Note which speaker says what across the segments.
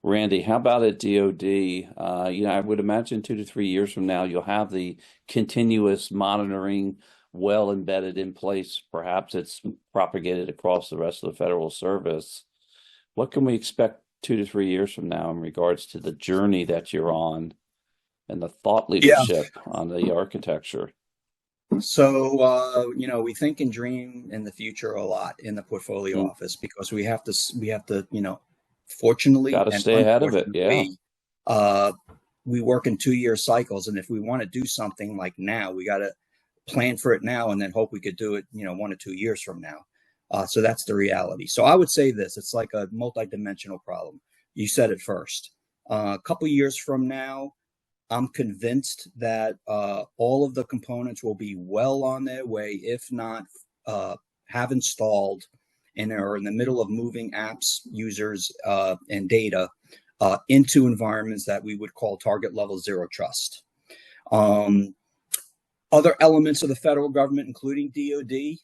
Speaker 1: Randy, how about at DoD? I would imagine 2 to 3 years from now, you'll have the continuous monitoring well embedded in place. Perhaps it's propagated across the rest of the federal service. What can we expect 2 to 3 years from now in regards to the journey that you're on and the thought
Speaker 2: Yeah.
Speaker 1: leadership on the architecture?
Speaker 2: So, we think and dream in the future a lot in the portfolio
Speaker 1: Mm,
Speaker 2: office because we have to, fortunately
Speaker 1: got to
Speaker 2: and
Speaker 1: stay ahead of it. Yeah.
Speaker 2: unfortunately, uh, we work in 2 year cycles. And if we want to do something like now, we got to plan for it now and then hope we could do it, 1 or 2 years from now. So that's the reality. So I would say this, it's like a multidimensional problem. You said it first. A couple years from now, I'm convinced that all of the components will be well on their way, if not have installed and are in the middle of moving apps, users, and data into environments that we would call target level zero trust. Um, Other elements of the federal government, including DoD,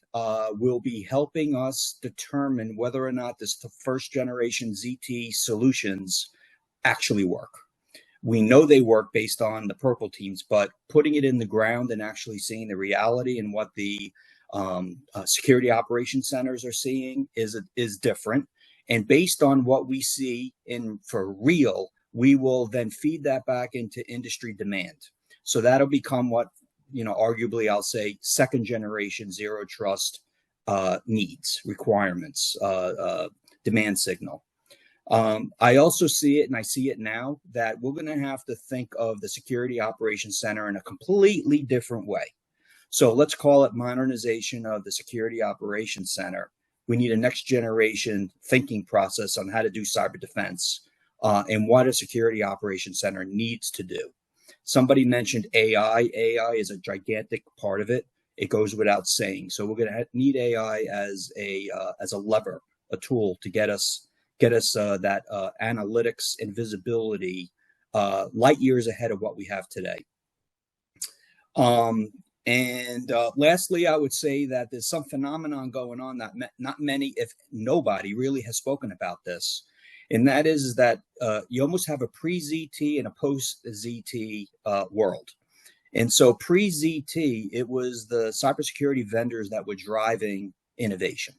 Speaker 2: will be helping us determine whether or not this first generation ZT solutions actually work. We know they work based on the purple teams, but putting it in the ground and actually seeing the reality and what the security operations centers are seeing is different. And based on what we see in for real, we will then feed that back into industry demand. So that'll become what, arguably I'll say second generation zero trust needs, requirements, demand signal. I also see it, and I see it now, that we're going to have to think of the Security Operations Center in a completely different way. So let's call it modernization of the Security Operations Center. We need a next generation thinking process on how to do cyber defense and what a Security Operations Center needs to do. Somebody mentioned AI. AI is a gigantic part of it. It goes without saying. So we're going to need AI as a lever, a tool to get us that analytics and visibility light years ahead of what we have today. And lastly, I would say that there's some phenomenon going on that not many, if nobody, really has spoken about this. And that is that you almost have a pre-ZT and a post-ZT world. And so pre-ZT, it was the cybersecurity vendors that were driving innovation.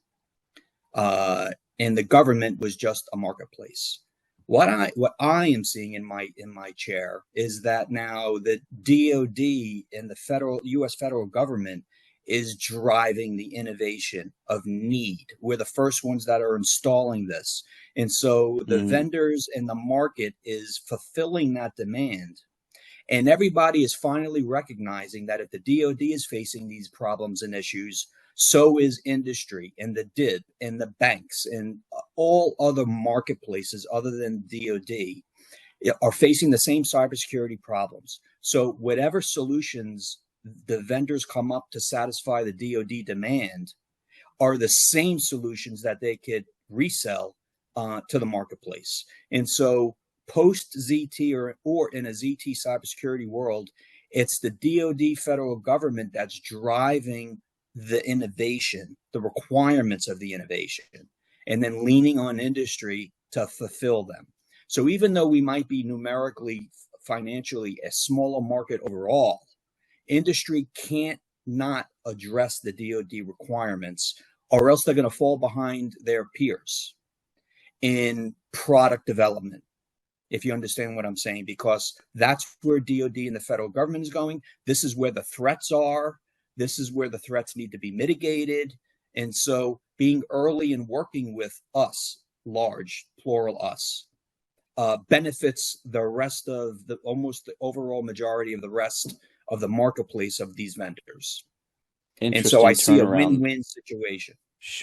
Speaker 2: And the government was just a marketplace. What I am seeing in my chair is that now the DoD and the U.S. federal government is driving the innovation of need. We're the first ones that are installing this, and so the
Speaker 1: Mm,
Speaker 2: vendors and the market is fulfilling that demand. And everybody is finally recognizing that if the DoD is facing these problems and issues, so is industry and the DIB and the banks and all other marketplaces other than DoD are facing the same cybersecurity problems. So whatever solutions the vendors come up to satisfy the DoD demand are the same solutions that they could resell to the marketplace. And so post ZT or in a ZT cybersecurity world, it's the DoD federal government that's driving the innovation, the requirements of the innovation, and then leaning on industry to fulfill them. So even though we might be numerically, financially a smaller market overall, industry can't not address the DoD requirements, or else they're going to fall behind their peers in product development, if you understand what I'm saying, because that's where DoD and the federal government is going. This is where the threats are. This is where the threats need to be mitigated. And so being early and working with us, large, plural us, benefits the rest of almost the overall majority of the rest of the marketplace of these vendors. And so I
Speaker 1: interesting
Speaker 2: see a
Speaker 1: turnaround.
Speaker 2: win-win situation.